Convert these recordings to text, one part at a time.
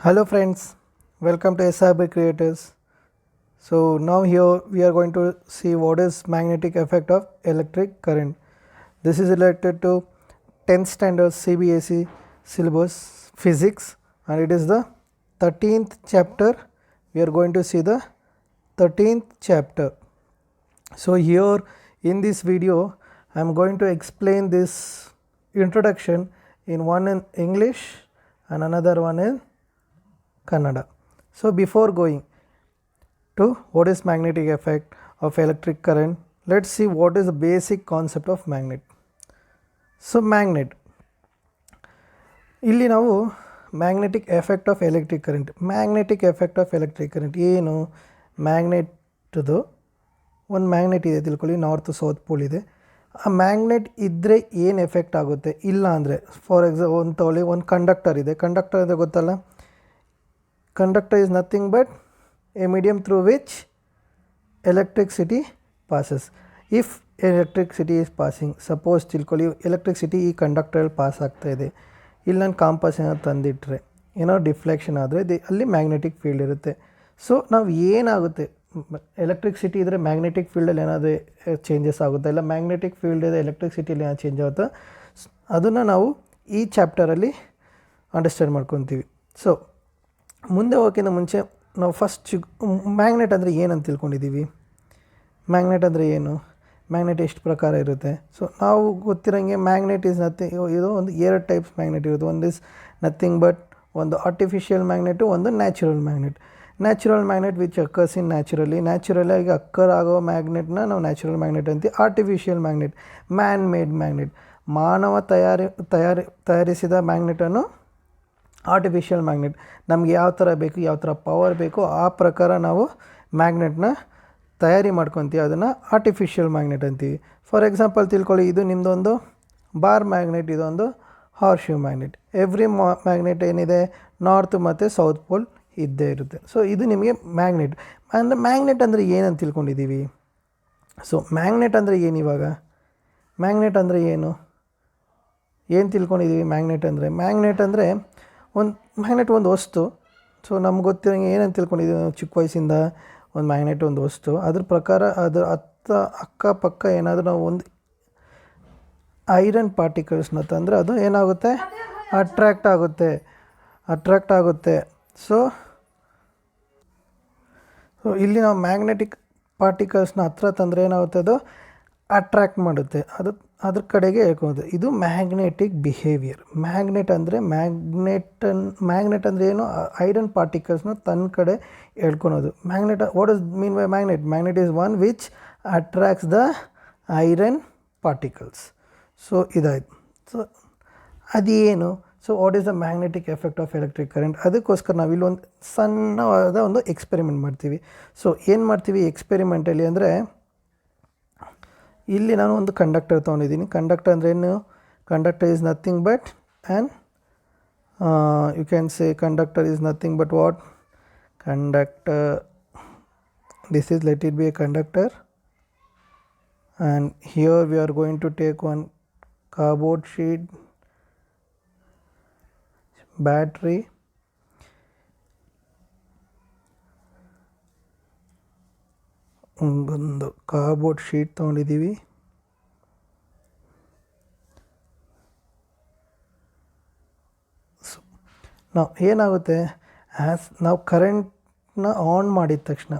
Hello friends, welcome to SRB Creators. So now here we are going to see what is magnetic effect of electric current. This is related to 10th standard CBSE syllabus physics and it is the 13th chapter. We are going to see the 13th chapter. So here in this video I am going to explain this introduction in one in English and another one in Kannada. So before going to what is magnetic effect of electric current, let's see what is the basic concept of magnet. So magnet, ಇಲ್ಲಿ ನಾವು magnetic effect of electric current, magnetic effect of electric current ಏನು, ಮ್ಯಾಗ್ನೆಟ್ದು ಒಂದು magnet ಇದೆ ತಿಳ್ಕೊಳ್ಳಿ, north south pole ಇದೆ. ಆ magnet ಇದ್ದರೆ ಏನು ಎಫೆಕ್ಟ್ ಆಗುತ್ತೆ, ಇಲ್ಲ ಅಂದರೆ ಫಾರ್ ಎಕ್ಸಾಂಪಲ್ ಒಂದು ತಗೊಳ್ಳಿ, ಒಂದು ಕಂಡಕ್ಟರ್ ಇದೆ. ಕಂಡಕ್ಟರ್ ಅಂದರೆ ಗೊತ್ತಲ್ಲ, conductor is nothing but a medium through which electricity passes. If electricity is passing, suppose ತಿಳ್ಕೊಳ್ಳಿ ಎಲೆಕ್ಟ್ರಿಸಿಟಿ ಈ ಕಂಡಕ್ಟರಲ್ಲಿ ಪಾಸ್ ಆಗ್ತಾ ಇದೆ, ಇಲ್ಲಿ ನಾನು ಕಾಂಪಾಸ್ ಏನೋ ತಂದಿಟ್ಟರೆ ಏನೋ ಡಿಫ್ಲೆಕ್ಷನ್ ಆದರೆ ಅಲ್ಲಿ ಮ್ಯಾಗ್ನೆಟಿಕ್ ಫೀಲ್ಡ್ ಇರುತ್ತೆ. ಸೊ ನಾವು ಏನಾಗುತ್ತೆ, ಎಲೆಕ್ಟ್ರಿಸಿಟಿ ಇದ್ದರೆ ಮ್ಯಾಗ್ನೆಟಿಕ್ ಫೀಲ್ಡಲ್ಲಿ ಏನಾದರೂ ಚೇಂಜಸ್ ಆಗುತ್ತೆ, ಇಲ್ಲ ಮ್ಯಾಗ್ನೆಟಿಕ್ ಫೀಲ್ಡ್ ಇದೆ ಎಲೆಕ್ಟ್ರಿಸಿಟಿಯಲ್ಲಿ ಏನಾದ್ರು ಚೇಂಜ್ ಆಗುತ್ತಾ, ಅದನ್ನು ನಾವು ಈ ಚಾಪ್ಟರಲ್ಲಿ ಅಂಡರ್ಸ್ಟ್ಯಾಂಡ್ ಮಾಡ್ಕೊತೀವಿ. ಸೊ ಮುಂದೆ ಹೋಗೋಕ್ಕಿಂತ ಮುಂಚೆ ನಾವು ಫಸ್ಟ್ ಮ್ಯಾಗ್ನೆಟ್ ಅಂದರೆ ಏನಂತ ತಿಳ್ಕೊಂಡಿದ್ದೀವಿ. ಮ್ಯಾಗ್ನೆಟ್ ಅಂದರೆ ಏನು, ಮ್ಯಾಗ್ನೆಟ್ ಎಷ್ಟು ಪ್ರಕಾರ ಇರುತ್ತೆ. ಸೊ ನಾವು ಗೊತ್ತಿರೋಂಗೆ ಮ್ಯಾಗ್ನೆಟ್ ಈಸ್ ನಥಿಂಗ್, ಇದು ಒಂದು ಎರಡು ಟೈಪ್ಸ್ ಮ್ಯಾಗ್ನೆಟ್ ಇರುತ್ತೆ. ಒಂದು ಇಸ್ ನಥಿಂಗ್ ಬಟ್ ಒಂದು ಆರ್ಟಿಫಿಷಿಯಲ್ ಮ್ಯಾಗ್ನೆಟು, ಒಂದು natural magnet. Natural magnet which occurs in ನ್ಯಾಚುರಲಾಗಿ ಅಕ್ಕರ್ ಆಗೋ ಮ್ಯಾಗ್ನೆಟ್ನ ನಾವು ನ್ಯಾಚುರಲ್ ಮ್ಯಾಗ್ನೆಟ್ ಅಂತೀವಿ. Artificial magnet, man made magnet, ಮಾನವ ತಯಾರಿಸಿದ ಮ್ಯಾಗ್ನೆಟನ್ನು ಆರ್ಟಿಫಿಷಿಯಲ್ ಮ್ಯಾಗ್ನೆಟ್. ನಮಗೆ ಯಾವ ಥರ ಬೇಕು, ಯಾವ ಥರ ಪವರ್ ಬೇಕು, ಆ ಪ್ರಕಾರ ನಾವು ಮ್ಯಾಗ್ನೆಟ್ನ ತಯಾರಿ ಮಾಡ್ಕೊತೀವಿ, ಅದನ್ನು ಆರ್ಟಿಫಿಷಿಯಲ್ ಮ್ಯಾಗ್ನೆಟ್ ಅಂತೀವಿ. ಫಾರ್ ಎಕ್ಸಾಂಪಲ್ ತಿಳ್ಕೊಳ್ಳಿ, ಇದು ನಿಮ್ಮದೊಂದು ಬಾರ್ ಮ್ಯಾಗ್ನೆಟ್, ಇದೊಂದು ಹಾರ್ಶೂ ಮ್ಯಾಗ್ನೆಟ್. ಎವ್ರಿ ಮ್ಯಾಗ್ನೆಟ್ ಏನಿದೆ, ನಾರ್ತ್ ಮತ್ತು ಸೌತ್ ಪೋಲ್ ಇದ್ದೇ ಇರುತ್ತೆ. ಸೊ ಇದು ನಿಮಗೆ ಮ್ಯಾಗ್ನೆಟ್. ಅಂದರೆ ಮ್ಯಾಗ್ನೆಟ್ ಅಂದರೆ ಏನಂತ ತಿಳ್ಕೊಂಡಿದ್ದೀವಿ. ಸೊ ಮ್ಯಾಗ್ನೆಟ್ ಅಂದರೆ ಏನು, ಇವಾಗ ಮ್ಯಾಗ್ನೆಟ್ ಅಂದರೆ ಏನು ತಿಳ್ಕೊಂಡಿದ್ದೀವಿ. ಮ್ಯಾಗ್ನೆಟ್ ಅಂದರೆ ಒಂದು ವಸ್ತು. ಸೊ ನಮ್ಗೆ ಗೊತ್ತಿರೋಂಗೆ ಏನಂತ ತಿಳ್ಕೊಂಡಿದ್ದೀವಿ ನಾವು ಚಿಕ್ಕ ವಯಸ್ಸಿಂದ, ಒಂದು ಮ್ಯಾಗ್ನೆಟ್ ಒಂದು ವಸ್ತು. ಅದ್ರ ಪ್ರಕಾರ ಅದ್ರ ಅಕ್ಕಪಕ್ಕ ಏನಾದರೂ ನಾವು ಒಂದು ಐರನ್ ಪಾರ್ಟಿಕಲ್ಸ್ನ ತಂದರೆ ಅದು ಏನಾಗುತ್ತೆ, ಅಟ್ರ್ಯಾಕ್ಟ್ ಆಗುತ್ತೆ. ಸೊ ಇಲ್ಲಿ ನಾವು ಮ್ಯಾಗ್ನೆಟಿಕ್ ಪಾರ್ಟಿಕಲ್ಸ್ನ ಹತ್ರ ತಂದರೆ ಏನಾಗುತ್ತೆ, ಅದು ಅಟ್ರ್ಯಾಕ್ಟ್ ಮಾಡುತ್ತೆ, ಅದು ಅದ್ರ ಕಡೆಗೆ ಹೇಳ್ಕೊಬೋದು. ಇದು ಮ್ಯಾಗ್ನೆಟಿಕ್ ಬಿಹೇವಿಯರ್. ಮ್ಯಾಗ್ನೆಟ್ ಅಂದರೆ ಏನು, ಐರನ್ ಪಾರ್ಟಿಕಲ್ಸ್ನ ತನ್ನ ಕಡೆ ಹೇಳ್ಕೊಳೋದು. Magnet, what is mean by magnet is one which attracts the iron particles. So ಇದಾಯಿತು. ಸೊ ಅದೇನು, so what is the magnetic effect of electric current. ಅದಕ್ಕೋಸ್ಕರ ನಾವು ಇಲ್ಲೊಂದು ಸಣ್ಣವಾದ ಒಂದು ಎಕ್ಸ್ಪೆರಿಮೆಂಟ್ ಮಾಡ್ತೀವಿ. ಸೊ ಏನು ಮಾಡ್ತೀವಿ ಎಕ್ಸ್ಪೆರಿಮೆಂಟಲ್ಲಿ ಅಂದರೆ, ಇಲ್ಲಿ ನಾನು ಒಂದು ಕಂಡಕ್ಟರ್ ತೊಗೊಂಡಿದ್ದೀನಿ. ಕಂಡಕ್ಟರ್ ಅಂದರೆ ಏನು, conductor is nothing but and you can say conductor is nothing but what, conductor, this is let it be a conductor and here we are going to take one cardboard sheet, battery, ಒಂದು cardboard sheet ತೊಗೊಂಡಿದ್ದೀವಿ. ನಾವು ಏನಾಗುತ್ತೆ, ನಾವು ಕರೆಂಟ್ನ on ಮಾಡಿದ ತಕ್ಷಣ,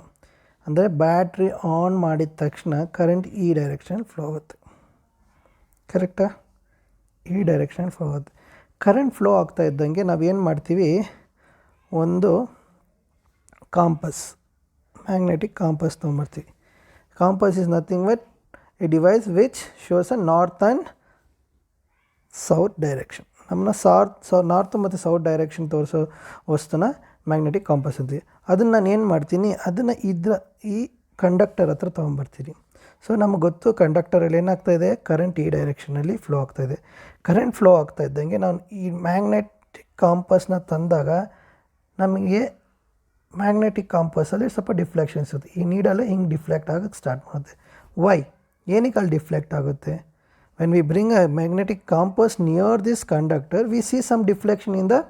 ಅಂದರೆ battery on ಮಾಡಿದ ತಕ್ಷಣ ಕರೆಂಟ್ ಈ ಡೈರೆಕ್ಷನ್ ಫ್ಲೋ ಆಗುತ್ತೆ. ಕರೆಕ್ಟಾ, ಈ ಡೈರೆಕ್ಷನ್ ಫ್ಲೋ ಆಗುತ್ತೆ. ಕರೆಂಟ್ ಫ್ಲೋ ಆಗ್ತಾ ಇದ್ದಂಗೆ ನಾವೇನು ಮಾಡ್ತೀವಿ, ಒಂದು ಕಾಂಪಸ್, ಮ್ಯಾಗ್ನೆಟಿಕ್ ಕಾಂಪಸ್ ತೊಗೊಂಬರ್ತೀವಿ. Compass is nothing but a device which shows a north and south direction. ನಮ್ಮನ್ನ ನಾರ್ತ್ ಮತ್ತು ಸೌತ್ ಡೈರೆಕ್ಷನ್ ತೋರಿಸೋ ವಸ್ತುನ ಮ್ಯಾಗ್ನೆಟಿಕ್ ಕಾಂಪಸ್ ಅಂತೀವಿ. ಅದನ್ನು ನಾನು ಏನು ಮಾಡ್ತೀನಿ, ಅದನ್ನು ಈ ಕಂಡಕ್ಟರ್ ಹತ್ರ ತೊಗೊಂಬರ್ತೀನಿ. ಸೊ ನಮಗೆ ಗೊತ್ತು ಕಂಡಕ್ಟರಲ್ಲಿ ಏನಾಗ್ತಾಯಿದೆ, ಕರೆಂಟ್ ಈ ಡೈರೆಕ್ಷನಲ್ಲಿ ಫ್ಲೋ ಆಗ್ತಾಯಿದೆ. ಕರೆಂಟ್ ಫ್ಲೋ ಆಗ್ತಾ ಇದ್ದಂಗೆ ನಾನು ಈ ಮ್ಯಾಗ್ನೆಟಿಕ್ ಕಾಂಪಸ್ನ ತಂದಾಗ ನಮಗೆ ಮ್ಯಾಗ್ನೆಟಿಕ್ ಕಾಂಪಸಲ್ಲಿ ಸ್ವಲ್ಪ ಡಿಫ್ಲೆಕ್ಷನ್ಸ್ ಇರುತ್ತೆ. ಈ ನೀಡಲ್ಲೇ ಹಿಂಗೆ ಡಿಫ್ಲೆಕ್ಟ್ ಆಗೋಕ್ಕೆ ಸ್ಟಾರ್ಟ್ ಮಾಡುತ್ತೆ. ವೈ, ಏನಕ್ಕೆ ಅಲ್ಲಿ ಡಿಫ್ಲೆಕ್ಟ್ ಆಗುತ್ತೆ, when we bring a magnetic compass near this conductor, we see some deflection in the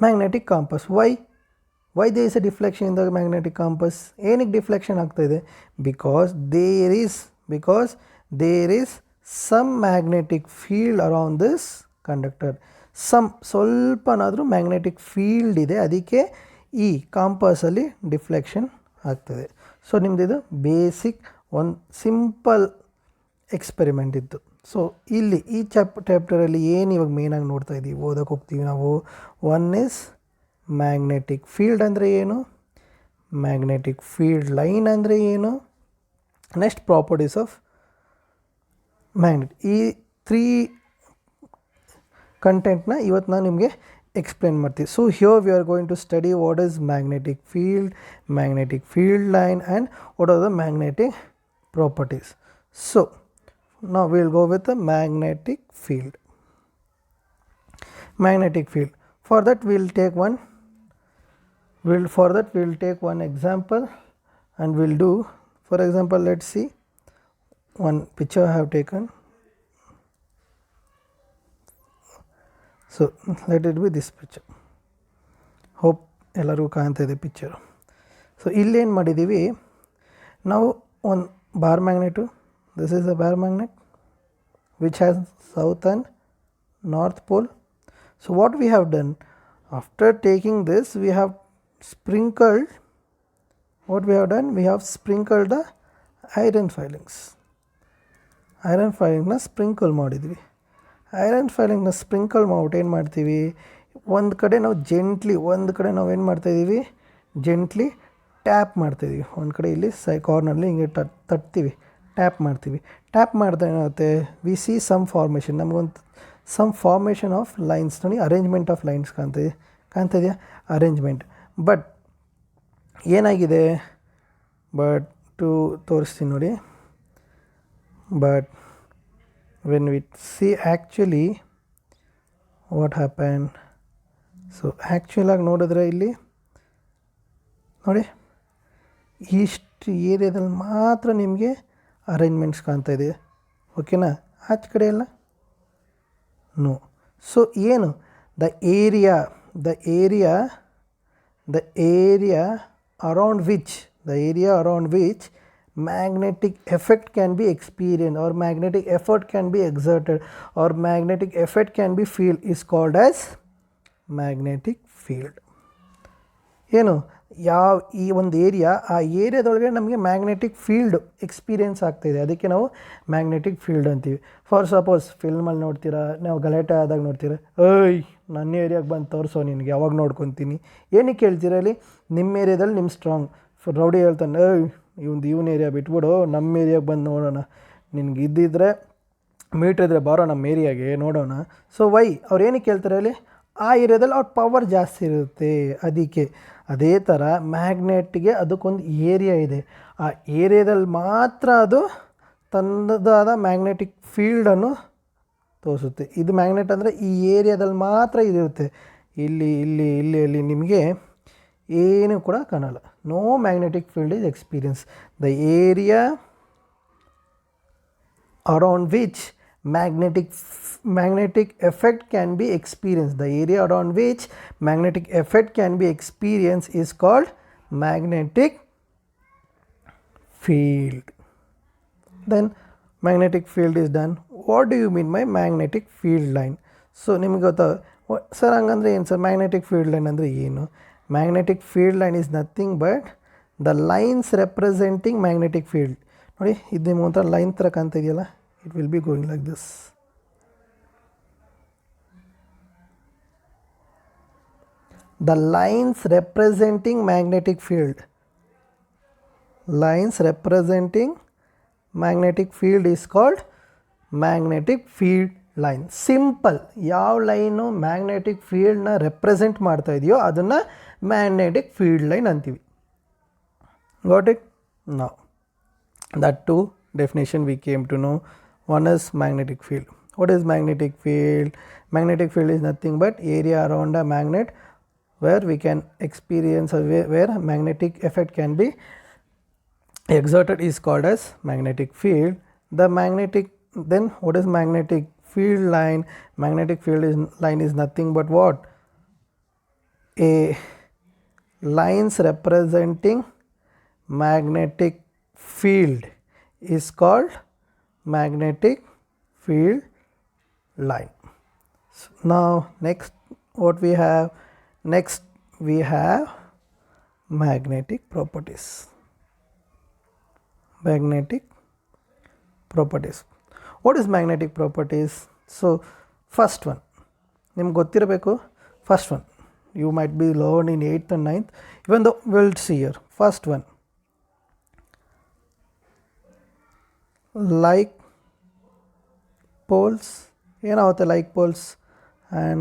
magnetic compass. Why there is a deflection in the magnetic compass? ಏನಕ್ಕೆ ಡಿಫ್ಲೆಕ್ಷನ್ ಆಗ್ತಾ ಇದೆ? because there is some magnetic field around this conductor. ಸ್ವಲ್ಪನಾದರೂ magnetic field ಇದೆ, ಅದಕ್ಕೆ ಈ ಕಾಂಪಸಲ್ಲಿ deflection ಆಗ್ತದೆ. So ನಿಮ್ಮದಿದು ಬೇಸಿಕ್ ಒಂದು ಸಿಂಪಲ್ ಎಕ್ಸ್ಪೆರಿಮೆಂಟ್ ಇತ್ತು. ಸೊ ಇಲ್ಲಿ ಈ ಚಾಪ್ಟರಲ್ಲಿ ಏನು ಇವಾಗ ಮೇನಾಗಿ ನೋಡ್ತಾ ಇದ್ದೀವಿ, ಓದಕ್ಕೆ ಹೋಗ್ತೀವಿ ನಾವು. ಒನ್ ಇಸ್ ಮ್ಯಾಗ್ನೆಟಿಕ್ ಫೀಲ್ಡ್ ಅಂದರೆ ಏನು, ಮ್ಯಾಗ್ನೆಟಿಕ್ ಫೀಲ್ಡ್ ಲೈನ್ ಅಂದರೆ ಏನು, ನೆಕ್ಸ್ಟ್ ಪ್ರಾಪರ್ಟೀಸ್ ಆಫ್ ಮ್ಯಾಗ್ನೆಟ್. ಈ 3 ಕಂಟೆಂಟ್ನ ಇವತ್ತು ನಾನು ನಿಮಗೆ ಎಕ್ಸ್ಪ್ಲೇನ್ ಮಾಡ್ತೀವಿ. So here we are going to study what is magnetic field line and what are the magnetic properties. So now we will go with the magnetic field. For that we will take one example and we'll do, for example, let's see one picture I have taken. So let it be this picture. Hope ಎಲ್ಲರಿಗೂ ಕಾಣ್ತಾ ಇದೆ picture. So ಇಲ್ಲೇನು ಮಾಡಿದ್ದೀವಿ ನಾವು, ಒಂದು bar magnate. This is a bar magnet which has south and north pole. So what we have done, after taking this, we have sprinkled the iron filings. ನ sprinkle ಮಾಡಿದ್ವಿ. ನ ಸ್ಪ್ರಿಂಕಲ್ ಮಾಡ್ಬಿಟ್ಟು ಏನು ಮಾಡ್ತೀವಿ, ಒಂದು ಕಡೆ ನಾವು ಏನು ಮಾಡ್ತಾಯಿದ್ದೀವಿ, ಜೆಂಟ್ಲಿ ಟ್ಯಾಪ್ ಮಾಡ್ತಾಯಿದ್ದೀವಿ. ಒಂದು ಕಡೆ ಇಲ್ಲಿ ಕಾರ್ನರ್ಲಿ ಹಿಂಗೆ ತಟ್ತೀವಿ, ಟ್ಯಾಪ್ ಮಾಡ್ತೀವಿ. ಟ್ಯಾಪ್ ಮಾಡಿದ್ರೆ ಏನಾಗುತ್ತೆ, ವಿ ಸಿ ಸಮ್ ಫಾರ್ಮೇಷನ್, ನಮಗೊಂದು ಸಮ್ ಫಾರ್ಮೇಷನ್ ಆಫ್ ಲೈನ್ಸ್. ನೋಡಿ, ಅರೇಂಜ್ಮೆಂಟ್ ಆಫ್ ಲೈನ್ಸ್ ಕಾಣ್ತಿದೆಯಾ ಅರೇಂಜ್ಮೆಂಟ್. ಬಟ್ ಏನಾಗಿದೆ, ತೋರಿಸ್ತೀನಿ ನೋಡಿ. But when we see actually what happen, so ಆ್ಯಕ್ಚುಲಾಗಿ ನೋಡಿದ್ರೆ ಇಲ್ಲಿ ನೋಡಿ, ಇಷ್ಟು ಏರಿಯಾದಲ್ಲಿ ಮಾತ್ರ ನಿಮಗೆ ಅರೇಂಜ್ಮೆಂಟ್ಸ್ ಕಾಣ್ತಾ ಇದೆ. ಓಕೆನಾ, ಆಚೆ ಕಡೆ ಎಲ್ಲ ನೋ. ಸೊ ಏನು, the area around which magnetic effect can be experienced or magnetic effort can be exerted or magnetic effect can be feel is called as magnetic field. ಏನು, ಈ ಒಂದು ಆ ಏರಿಯಾದೊಳಗೆ ನಮಗೆ ಮ್ಯಾಗ್ನೆಟಿಕ್ ಫೀಲ್ಡ್ ಎಕ್ಸ್ಪೀರಿಯೆನ್ಸ್ ಆಗ್ತಾಯಿದೆ, ಅದಕ್ಕೆ ನಾವು magnetic field ಅಂತೀವಿ. For suppose ಫಿಲ್ಮಲ್ಲಿ ನೋಡ್ತೀರಾ, ನಾವು ಗಲಾಟೆ ಆದಾಗ ನೋಡ್ತೀರಾ, ನನ್ನ ಏರಿಯಾಗೆ ಬಂದು ತೋರಿಸೋ ನಿನಗೆ ಯಾವಾಗ ನೋಡ್ಕೊತೀನಿ, ಏನಕ್ಕೆ ಹೇಳ್ತೀರಾ ಅಲ್ಲಿ, ನಿಮ್ಮ ಏರಿಯಾದಲ್ಲಿ ನಿಮ್ಮ ಸ್ಟ್ರಾಂಗ್. ರೌಡಿ ಹೇಳ್ತಾನೆ, ಇವನ್ ಏರಿಯಾ ಬಿಟ್ಬಿಡು, ನಮ್ಮ ಏರಿಯಾಗೆ ಬಂದು ನೋಡೋಣ, ನಿನ್ಗೆ ಇದ್ದಿದ್ರೆ ಮೀಟ್ರ್ ಇದ್ದರೆ ಬಾರೋ ನಮ್ಮ ಏರಿಯಾಗೆ ನೋಡೋಣ. ಸೊ ಅವ್ರು ಏನಕ್ಕೆ ಹೇಳ್ತಾರೆ ಅಲ್ಲಿ, ಆ ಏರಿಯಾದಲ್ಲಿ ಅವ್ರ ಪವರ್ ಜಾಸ್ತಿ ಇರುತ್ತೆ, ಅದಕ್ಕೆ. ಅದೇ ಥರ ಮ್ಯಾಗ್ನೆಟ್ಗೆ ಅದಕ್ಕೊಂದು ಏರಿಯಾ ಇದೆ, ಆ ಏರಿಯಾದಲ್ಲಿ ಮಾತ್ರ ಅದು ತನ್ನದಾದ ಮ್ಯಾಗ್ನೆಟಿಕ್ ಫೀಲ್ಡನ್ನು ತೋರಿಸುತ್ತೆ. ಇದು ಮ್ಯಾಗ್ನೆಟ್ ಅಂದರೆ ಈ ಏರಿಯಾದಲ್ಲಿ ಮಾತ್ರ ಇದಿರುತ್ತೆ, ಇಲ್ಲಿ ನಿಮಗೆ ಏನೂ ಕೂಡ ಕಾಣಲ್ಲ. No magnetic field is experience. The area around which magnetic effect can be experienced. The area around which magnetic effect can be experienced is called magnetic field. Then magnetic field is done. What do you mean by magnetic field line? So ನಿಮಗೆ ಗೊತ್ತಾ sir, ಹಂಗಂದ್ರೆ ಏನು sir magnetic field line ಅಂದರೆ ಏನು? Magnetic field line is nothing but the lines representing magnetic field. ನೋಡಿ, ಇದು ನಿಮ್ಗೆ ಒಂಥರ ಲೈನ್ ಥರ ಕಾಣ್ತಾ ಇದೆಯಲ್ಲ, it will be going like this. The lines representing magnetic field is called magnetic field line. Simple. ಯಾವ ಲೈನು ಮ್ಯಾಗ್ನೆಟಿಕ್ ಫೀಲ್ಡ್ನ ರೆಪ್ರೆಸೆಂಟ್ ಮಾಡ್ತಾ ಇದೆಯೋ ಅದನ್ನು ಮ್ಯಾಗ್ನೆಟಿಕ್ ಫೀಲ್ಡ್ ಲೈನ್ ಅಂತೀವಿ. Got it? Now, that two definition we came to know. One is magnetic field. What is magnetic field? Magnetic field is nothing but area around a magnet where we can experience where magnetic effect can be exerted is called as magnetic field. Then what is magnetic field line? Magnetic field line is nothing but what? a lines representing magnetic field is called magnetic field line. So now next what we have? Next we have magnetic properties. Magnetic properties. What is magnetic properties? So first one, ನಿಮ್ಗೆ ಗೊತ್ತಿರಬೇಕು. First one you might be learned in 8th and 9th, even though we'll see here. First one, like poles, ಏನಾಗುತ್ತೆ like poles and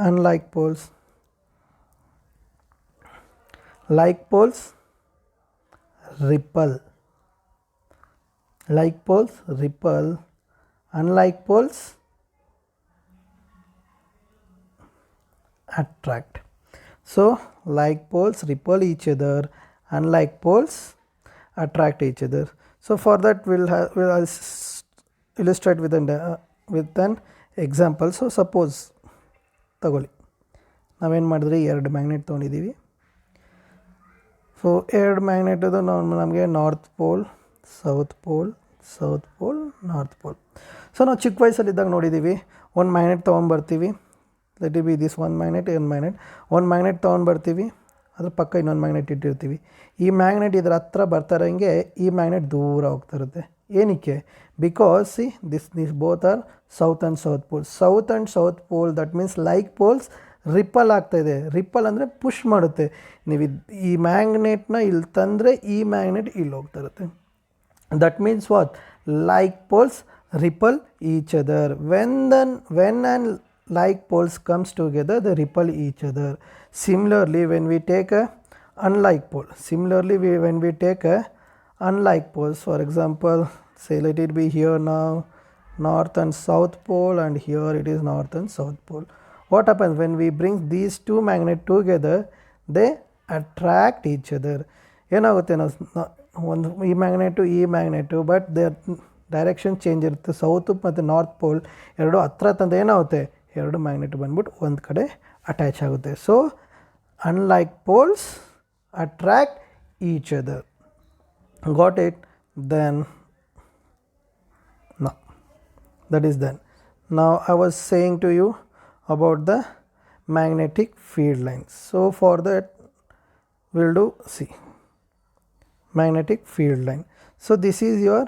unlike poles. Like poles repel, like poles repel, unlike poles attract. So like poles repel each other, unlike poles attract each other. So for that we'll illustrate with an example. So suppose ತಗೊಳ್ಳಿ, ನಾವೇನು ಮಾಡಿದ್ರಿ, ಎರಡು magnet ತೊಗೊಂಡಿದ್ದೀವಿ. So ಎರಡು magnet ಅದು ನಮಗೆ north pole, south pole, south pole, north pole. So ನಾವು ಚಿಕ್ಕ ವಯಸ್ಸಲ್ಲಿದ್ದಾಗ ನೋಡಿದ್ದೀವಿ, ಒಂದು ಮ್ಯಾಗ್ನೆಟ್ ತೊಗೊಂಬರ್ತೀವಿ. Let it be this one magnet, ಒಂದು ಮ್ಯಾಗ್ನೆಟ್ ತೊಗೊಂಡ್ಬರ್ತೀವಿ, ಅದ್ರ ಪಕ್ಕ ಇನ್ನೊಂದು ಮ್ಯಾಗ್ನೆಟ್ ಇಟ್ಟಿರ್ತೀವಿ. ಈ ಮ್ಯಾಗ್ನೆಟ್ ಇದ್ರ ಹತ್ರ ಬರ್ತಾರಂಗೆ ಈ ಮ್ಯಾಗ್ನೆಟ್ ದೂರ ಹೋಗ್ತಾ ಇರುತ್ತೆ. ಏನಕ್ಕೆ? Because see this both are south and south pole. South and south pole, that means like poles repel ಆಗ್ತಾಯಿದೆ. ರಿಪಲ್ ಅಂದರೆ ಪುಷ್ ಮಾಡುತ್ತೆ. ನೀವು ಈ ಮ್ಯಾಗ್ನೆಟ್ನ ಇಲ್ಲಿ ತಂದರೆ ಈ ಮ್ಯಾಗ್ನೆಟ್ ಇಲ್ಲಿ ಹೋಗ್ತಾ ಇರುತ್ತೆ. That means what? Like poles repel each other. When and like poles comes together, they repel each other. Similarly when we take a unlike pole, when we take a unlike poles, for example say let it be here now north and south pole, and here it is north and south pole. What happens when we bring these two magnets together? They attract each other. ಏನಾಗುತ್ತೆ, ಒಂದು ಈ magnet but there direction change ಇರುತ್ತೆ. South ಮತ್ತು north pole ಎರಡು ಹತ್ರ ತಂದು ಏನಾಗುತ್ತೆ, ಎರಡು ಮ್ಯಾಗ್ನೆಟ್ ಬಂದ್ಬಿಟ್ಟು ಒಂದು ಕಡೆ ಅಟ್ಯಾಚ್ ಆಗುತ್ತೆ. So unlike poles attract each other. Got it? Then no that is done. Now I was saying to you about the magnetic field lines. So for that we'll do, see, magnetic field line. So this is your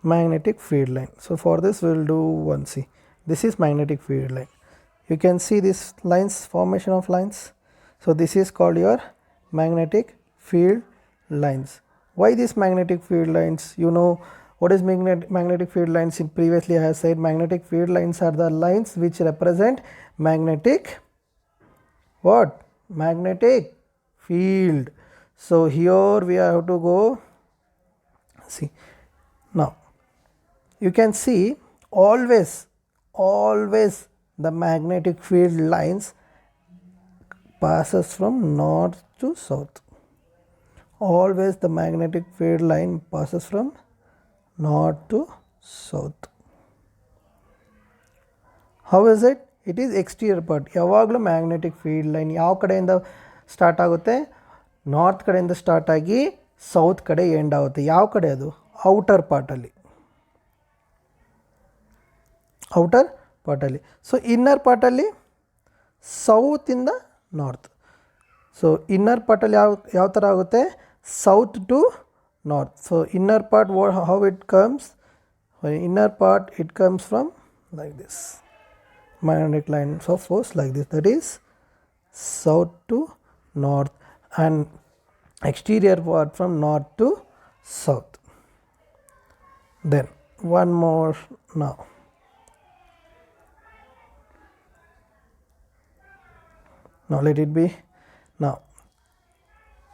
magnetic field line. So for this we'll do one, see, this is magnetic field line. You can see this lines, formation of lines. So this is called your magnetic field lines. Why these magnetic field lines? You know what is magnetic field lines? In previously I have said magnetic field lines are the lines which represent magnetic what? Magnetic field. So here we have to go, see, now you can see always the magnetic field lines passes from north to south. Always the magnetic field line passes from north to south. How is it? It is exterior part. ಯಾವಾಗಲೂ magnetic field line ಯಾವ ಕಡೆಯಿಂದ start ಆಗುತ್ತೆ? North ಕಡೆಯಿಂದ start ಆಗಿ south ಕಡೆ end ಆಗುತ್ತೆ. ಯಾವ ಕಡೆ ಅದು? ಔಟರ್ ಪಾರ್ಟಲ್ಲಿ. ಸೊ ಇನ್ನರ್ ಪಾರ್ಟಲ್ಲಿ ಸೌತಿಂದ ನಾರ್ತ್. ಸೊ ಇನ್ನರ್ ಪಾರ್ಟಲ್ಲಿ ಯಾವ ಥರ ಆಗುತ್ತೆ? South to north. So inner part how it comes? Inner part it comes from like this, magnetic lines of force like this, that is south to north, and exterior part from north to south. Then one more now. Now let it be now.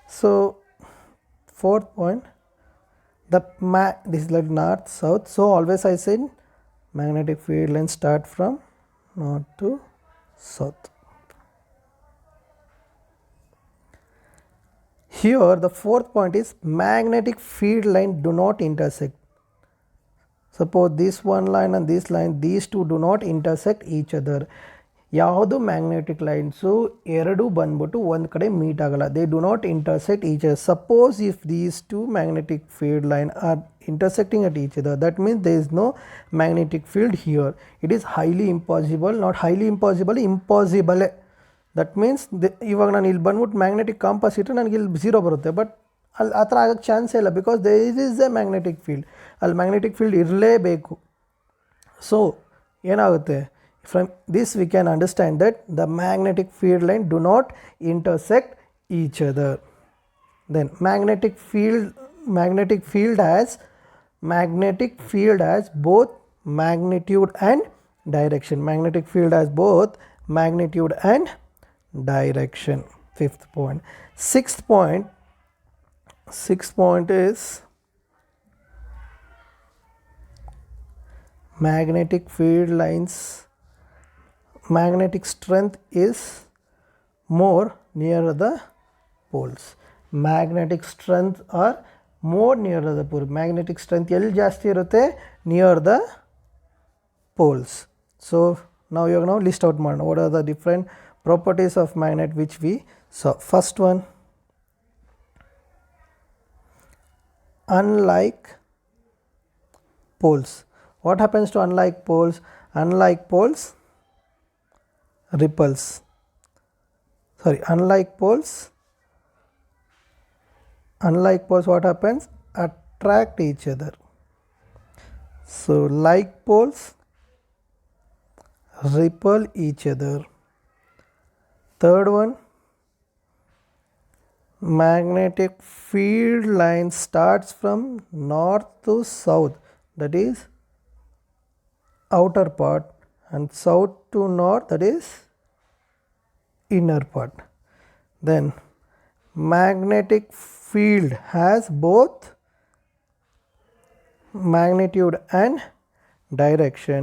So fourth point, this is like north south. So always I said magnetic field lines start from north to south. Here the fourth point is magnetic field line do not intersect. suppose this one line and this line, these two do not intersect each other. ಯಾವುದು magnetic lines ಎರಡು ಬಂದ್ಬಿಟ್ಟು ಒಂದು ಕಡೆ meet ಆಗಲ್ಲ, they do not intersect each other. Suppose if these two magnetic field line are intersecting at each other, that means there is no magnetic field here. It is highly impossible, not highly impossible, impossible. That means ಇವಾಗ ನಾನು ಇಲ್ಲಿ ಬಂದ್ಬಿಟ್ಟು magnetic compass ಇಟ್ಟರೆ ನನಗೆ ಇಲ್ಲಿ zero ಬರುತ್ತೆ, but ಅಲ್ಲಿ ಆ ಥರ ಆಗೋಕ್ಕೆ ಚಾನ್ಸೇ ಇಲ್ಲ, because there is a magnetic field. ಅಲ್ಲಿ ಮ್ಯಾಗ್ನೆಟಿಕ್ ಫೀಲ್ಡ್ ಇರಲೇಬೇಕು. ಸೊ ಏನಾಗುತ್ತೆ, from this we can understand that the magnetic field line do not intersect each other. Then magnetic field has both magnitude and direction. Magnetic field has both magnitude and direction. Fifth point. Sixth point is magnetic field lines. Magnetic strength is more near the poles. Magnetic strength are more near the pole. Magnetic strength ಎಲ್ಲಿ ಜಾಸ್ತಿ ಇರುತ್ತೆ, near the poles. So now you are now list out ಮಾಡೋಣ, what are the different properties of magnet which we saw. First one, unlike poles. What happens to unlike poles? Unlike poles, repels. Sorry, unlike poles, what happens? Attract each other. So like poles repel each other. Third one, magnetic field line starts from north to south, that is outer part, and south to north, that is inner part. Then magnetic field has both magnitude and direction.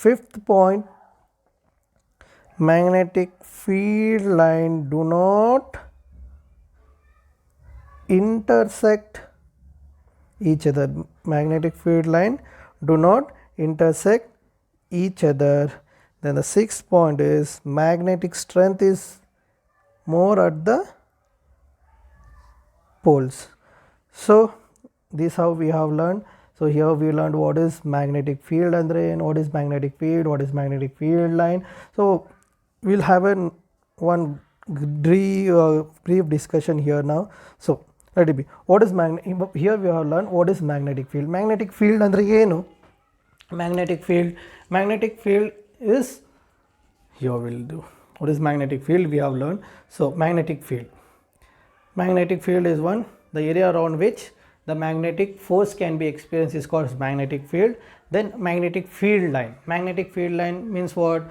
Fifth point, magnetic field line do not intersect each other. Magnetic field line do not intersect each other. Then the sixth point is magnetic strength is more at the poles. So this how we have learned. So here we learned what is magnetic field andre, and what is magnetic field, what is magnetic field line. So we'll have one brief discussion here now. So let it be, what is here we have learned what is magnetic field. Magnetic field andre ಏನು? Magnetic field is, here we'll do what is magnetic field we have learned. So magnetic field is one, the area around which the magnetic force can be experienced is called magnetic field. Then magnetic field line means what?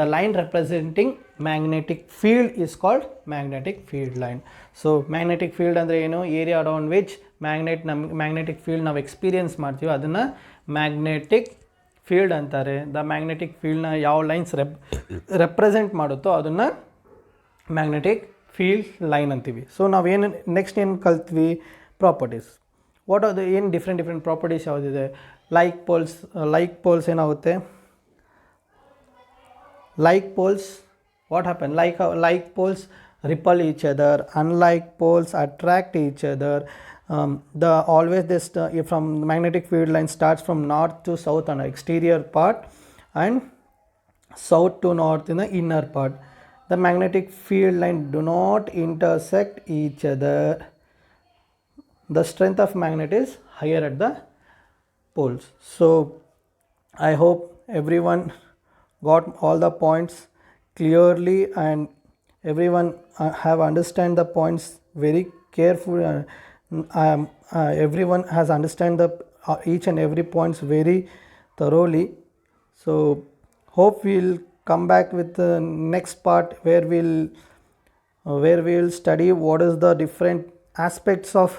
The line representing magnetic field is called magnetic field line. So magnetic field andre ಏನು? area around which magnetic field ನಾವು experience ಮಾಡ್ತೀವಿ ಅದನ್ನು magnetic field ಅಂತಾರೆ. The magnetic ಫೀಲ್ಡ್ನ ಯಾವ lines represent ಮಾಡುತ್ತೋ ಅದನ್ನು magnetic field line ಅಂತೀವಿ. So ನಾವೇನು next ಏನು ಕಲ್ತ್ವಿ? ಪ್ರಾಪರ್ಟೀಸ್. ವಾಟ್ ಆರ್ ದ ಏನು ಡಿಫ್ರೆಂಟ್ ಪ್ರಾಪರ್ಟೀಸ್ ಯಾವುದಿದೆ? ಲೈಕ್ ಪೋಲ್ಸ್ ಏನಾಗುತ್ತೆ? Like poles, what happen? Like poles repel each other, unlike poles attract each other. From magnetic field line starts from north to south on the exterior part and south to north in the inner part. The magnetic field line do not intersect each other. The strength of magnet is higher at the poles. So I hope everyone got all the points clearly, and everyone have understand the points very carefully. Everyone has understand the each and every points very thoroughly. So hope we'll come back with the next part where we'll study what is the different aspects of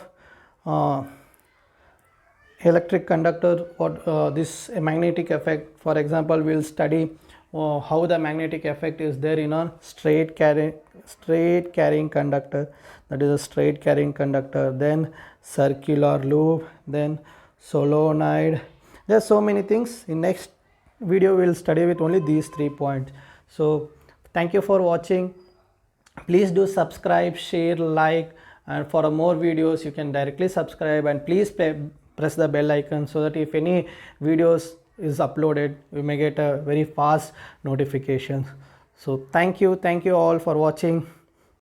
electric conductor, what this magnetic effect. For example, we'll study how the magnetic effect is there in a straight carrying conductor, that is a straight carrying conductor, then circular loop, then solenoid, There are so many things. In next video we'll study with only these 3 points. So thank you for watching. Please do subscribe, share, like, and for more videos you can directly subscribe, and please press the bell icon so that if any videos is uploaded you may get a very fast notification. So thank you all for watching.